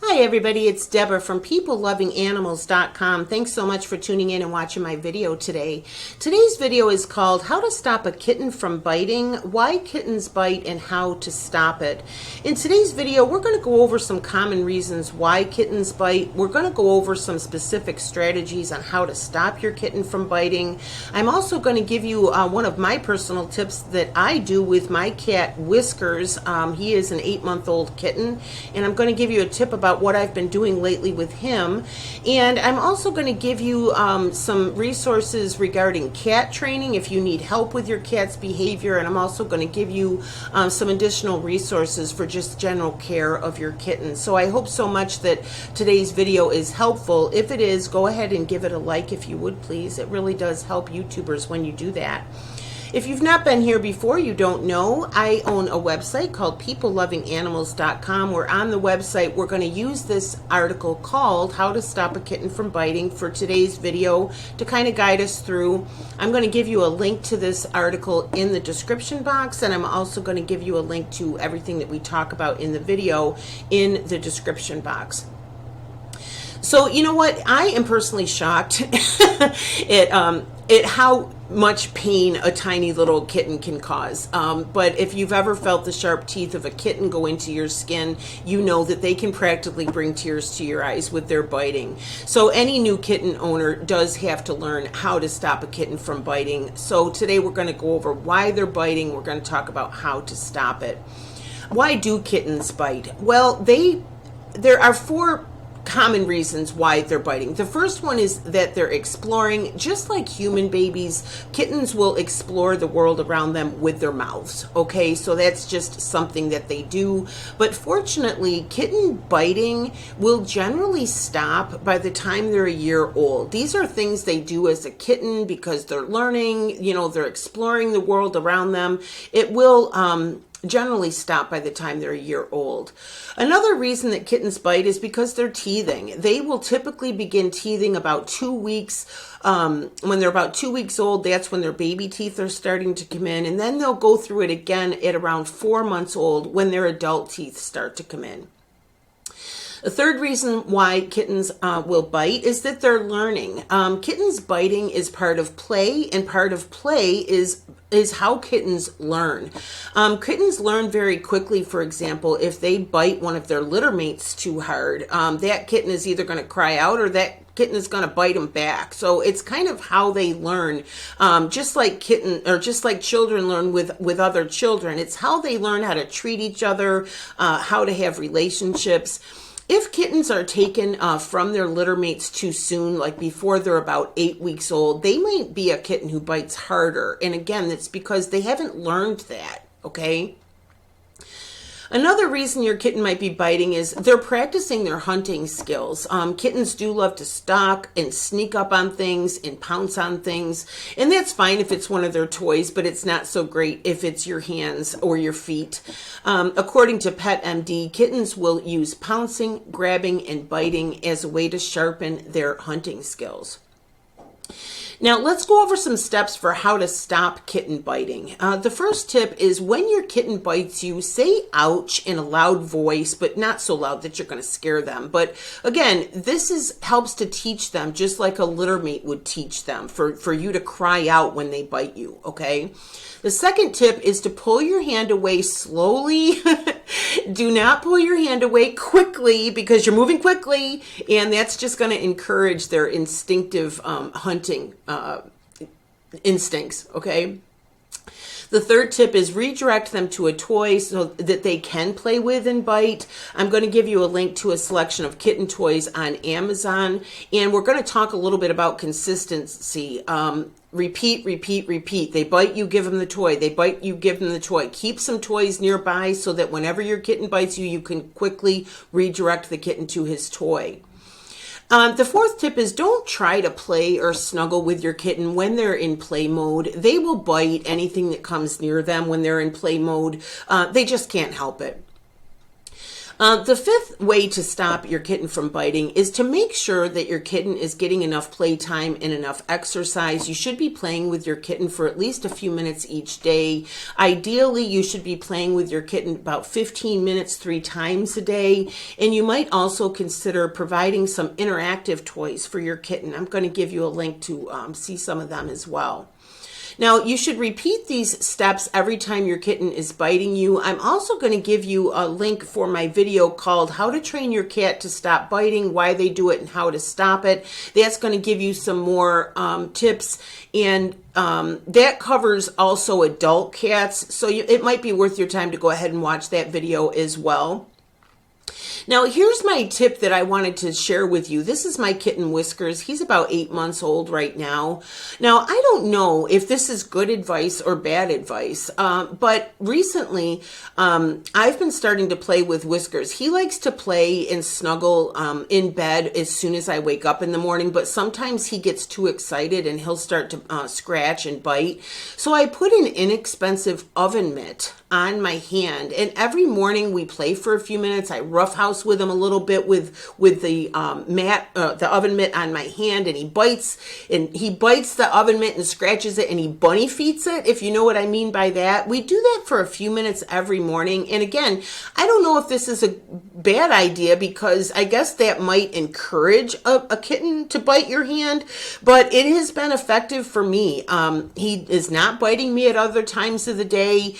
Hi everybody, it's Deborah from PeopleLovingAnimals.com. Thanks so much for tuning in and watching my video today. Today's video is called How to Stop a Kitten from Biting, Why Kittens Bite, and How to Stop It. In today's video, we're going to go over some common reasons why kittens bite. We're going to go over some specific strategies on how to stop your kitten from biting. I'm also going to give you one of my personal tips that I do with my cat Whiskers. He is an 8-month-old kitten, and I'm going to give you a tip about what I've been doing lately with him. And I'm also going to give you some resources regarding cat training if you need help with your cat's behavior, and I'm also going to give you some additional resources for just general care of your kitten. So I hope so much that today's video is helpful. If it is, go ahead and give it a like if you would, please. It really does help YouTubers when you do that. If you've not been here before, you don't know, I own a website called PeopleLovingAnimals.com, where on the website we're going to use this article called How to Stop a Kitten from Biting for today's video to kind of guide us through. I'm going to give you a link to this article in the description box, and I'm also going to give you a link to everything that we talk about in the video in the description box. So, you know what? I am personally shocked at how much pain a tiny little kitten can cause. But if you've ever felt the sharp teeth of a kitten go into your skin, you know that they can practically bring tears to your eyes with their biting. So any new kitten owner does have to learn how to stop a kitten from biting. So today we're going to go over why they're biting. We're going to talk about how to stop it. Why do kittens bite? Well, there are four common reasons why they're biting. The first one is that they're exploring. Just like human babies, kittens will explore the world around them with their mouths. Okay, so that's just something that they do. But fortunately, kitten biting will generally stop by the time they're a year old. These are things they do as a kitten because they're learning, they're exploring the world around them. It will generally stop by the time they're a year old. Another reason that kittens bite is because they're teething. They will typically begin teething about 2 weeks. When they're about 2 weeks old, that's when their baby teeth are starting to come in, and then they'll go through it again at around 4 months old when their adult teeth start to come in. The third reason why kittens will bite is that they're learning. Kittens biting is part of play, and part of play is how kittens learn. Kittens learn very quickly. For example, if they bite one of their litter mates too hard, that kitten is either going to cry out or that kitten is going to bite them back. So it's kind of how they learn, just like children learn with other children. It's how they learn how to treat each other, how to have relationships. If kittens are taken from their litter mates too soon, like before they're about 8 weeks old, they might be a kitten who bites harder. And again, that's because they haven't learned that, okay? Another reason your kitten might be biting is they're practicing their hunting skills. Kittens do love to stalk and sneak up on things and pounce on things. And that's fine if it's one of their toys, but it's not so great if it's your hands or your feet. According to Pet MD, kittens will use pouncing, grabbing, and biting as a way to sharpen their hunting skills. Now, let's go over some steps for how to stop kitten biting. The first tip is when your kitten bites you, say ouch in a loud voice, but not so loud that you're going to scare them. But again, this helps to teach them, just like a litter mate would teach them, for you to cry out when they bite you, okay? The second tip is to pull your hand away slowly. Do not pull your hand away quickly because you're moving quickly, and that's just going to encourage their instinctive hunting instincts, okay? The third tip is redirect them to a toy so that they can play with and bite. I'm going to give you a link to a selection of kitten toys on Amazon, and we're going to talk a little bit about consistency. Repeat, repeat, repeat. They bite you, give them the toy. They bite you, give them the toy. Keep some toys nearby so that whenever your kitten bites you, you can quickly redirect the kitten to his toy. The fourth tip is don't try to play or snuggle with your kitten when they're in play mode. They will bite anything that comes near them when they're in play mode. They just can't help it. The fifth way to stop your kitten from biting is to make sure that your kitten is getting enough playtime and enough exercise. You should be playing with your kitten for at least a few minutes each day. Ideally, you should be playing with your kitten about 15 minutes 3 times a day. And you might also consider providing some interactive toys for your kitten. I'm going to give you a link to see some of them as well. Now, you should repeat these steps every time your kitten is biting you. I'm also going to give you a link for my video called How to Train Your Cat to Stop Biting, Why They Do It, and How to Stop It. That's going to give you some more tips, and that covers also adult cats, so it might be worth your time to go ahead and watch that video as well. Now, here's my tip that I wanted to share with you. This is my kitten Whiskers. He's about 8 months old right now. Now, I don't know if this is good advice or bad advice, but recently I've been starting to play with Whiskers. He likes to play and snuggle in bed as soon as I wake up in the morning, but sometimes he gets too excited and he'll start to scratch and bite. So I put an inexpensive oven mitt on my hand, and every morning we play for a few minutes. I roughhouse with him a little bit with the the oven mitt on my hand, and he bites the oven mitt and scratches it, and he bunny feets it, if you know what I mean by that. We do that for a few minutes every morning, and again, I don't know if this is a bad idea, because I guess that might encourage a kitten to bite your hand, but it has been effective for me. He is not biting me at other times of the day.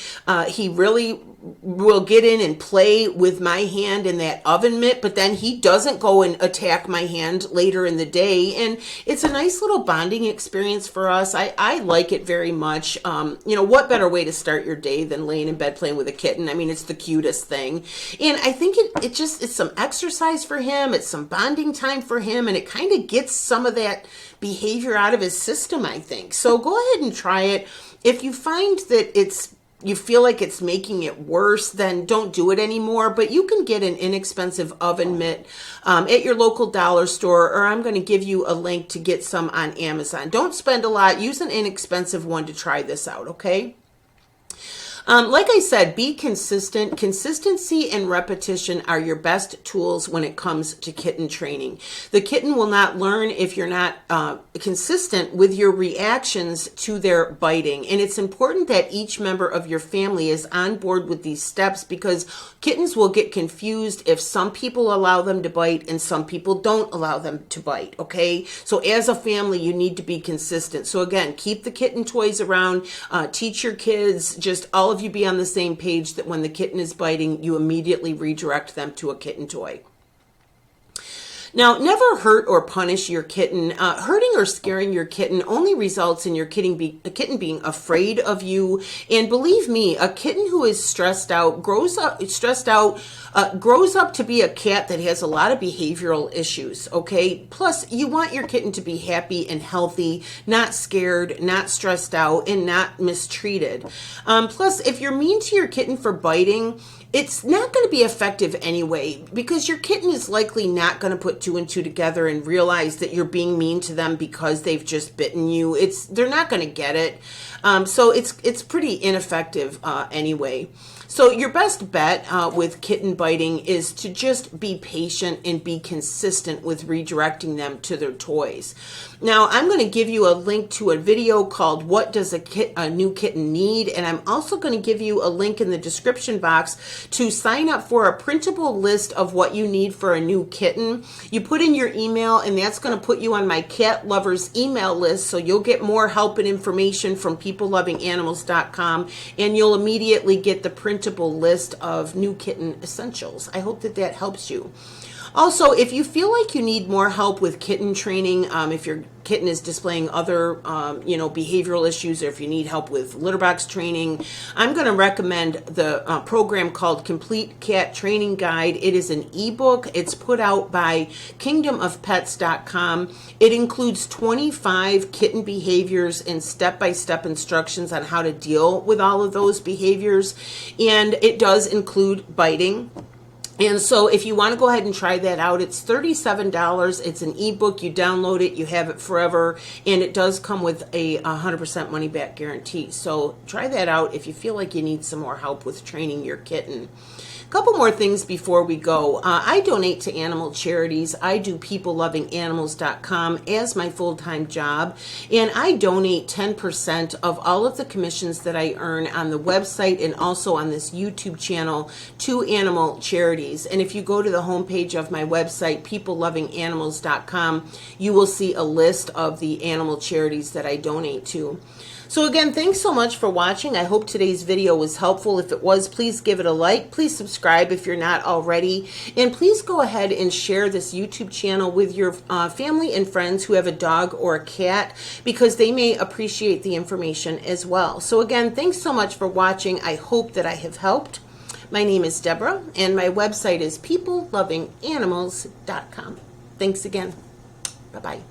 He really will get in and play with my hand in that oven mitt, but then he doesn't go and attack my hand later in the day, and it's a nice little bonding experience for us. I like it very much. You know, what better way to start your day than laying in bed playing with a kitten? I mean, it's the cutest thing, and I think it's some exercise for him, it's some bonding time for him, and it kind of gets some of that behavior out of his system, I think. So go ahead and try it. If you find that you feel like it's making it worse, then don't do it anymore. But you can get an inexpensive oven mitt at your local dollar store, or I'm going to give you a link to get some on Amazon. Don't spend a lot. Use an inexpensive one to try this out, okay? Like I said, be consistent. Consistency and repetition are your best tools when it comes to kitten training. The kitten will not learn if you're not consistent with your reactions to their biting. And it's important that each member of your family is on board with these steps, because kittens will get confused if some people allow them to bite and some people don't allow them to bite, okay? So as a family, you need to be consistent. So again, keep the kitten toys around, teach your kids, just all of you be on the same page that when the kitten is biting, you immediately redirect them to a kitten toy. Now, never hurt or punish your kitten. Hurting or scaring your kitten only results in your kitten being afraid of you. And believe me, a kitten who is stressed out grows up to be a cat that has a lot of behavioral issues, okay? Plus, you want your kitten to be happy and healthy, not scared, not stressed out, and not mistreated. Plus, if you're mean to your kitten for biting, it's not going to be effective anyway, because your kitten is likely not going to put 2 and 2 together and realize that you're being mean to them because they've just bitten you. They're not going to get it. So it's pretty ineffective anyway. So your best bet with kitten biting is to just be patient and be consistent with redirecting them to their toys. Now, I'm going to give you a link to a video called What Does a New Kitten Need? And I'm also going to give you a link in the description box to sign up for a printable list of what you need for a new kitten. You put in your email, and that's going to put you on my cat lovers email list, so you'll get more help and information from peoplelovinganimals.com, and you'll immediately get the printable list of new kitten essentials. I hope that helps you. Also, if you feel like you need more help with kitten training, if your kitten is displaying other, behavioral issues, or if you need help with litter box training, I'm going to recommend the program called Complete Cat Training Guide. It is an ebook. It's put out by kingdomofpets.com. It includes 25 kitten behaviors and step-by-step instructions on how to deal with all of those behaviors, and it does include biting. And so if you want to go ahead and try that out, it's $37. It's an ebook. You download it, you have it forever, and it does come with a 100% money back guarantee. So try that out if you feel like you need some more help with training your kitten. Couple more things before we go. I donate to animal charities. I do peoplelovinganimals.com as my full-time job, and I donate 10% of all of the commissions that I earn on the website and also on this YouTube channel to animal charities. And if you go to the homepage of my website, peoplelovinganimals.com, you will see a list of the animal charities that I donate to. So again, thanks so much for watching. I hope today's video was helpful. If it was, please give it a like. Please subscribe if you're not already. And please go ahead and share this YouTube channel with your family and friends who have a dog or a cat, because they may appreciate the information as well. So again, thanks so much for watching. I hope that I have helped. My name is Deborah, and my website is peoplelovinganimals.com. Thanks again. Bye-bye.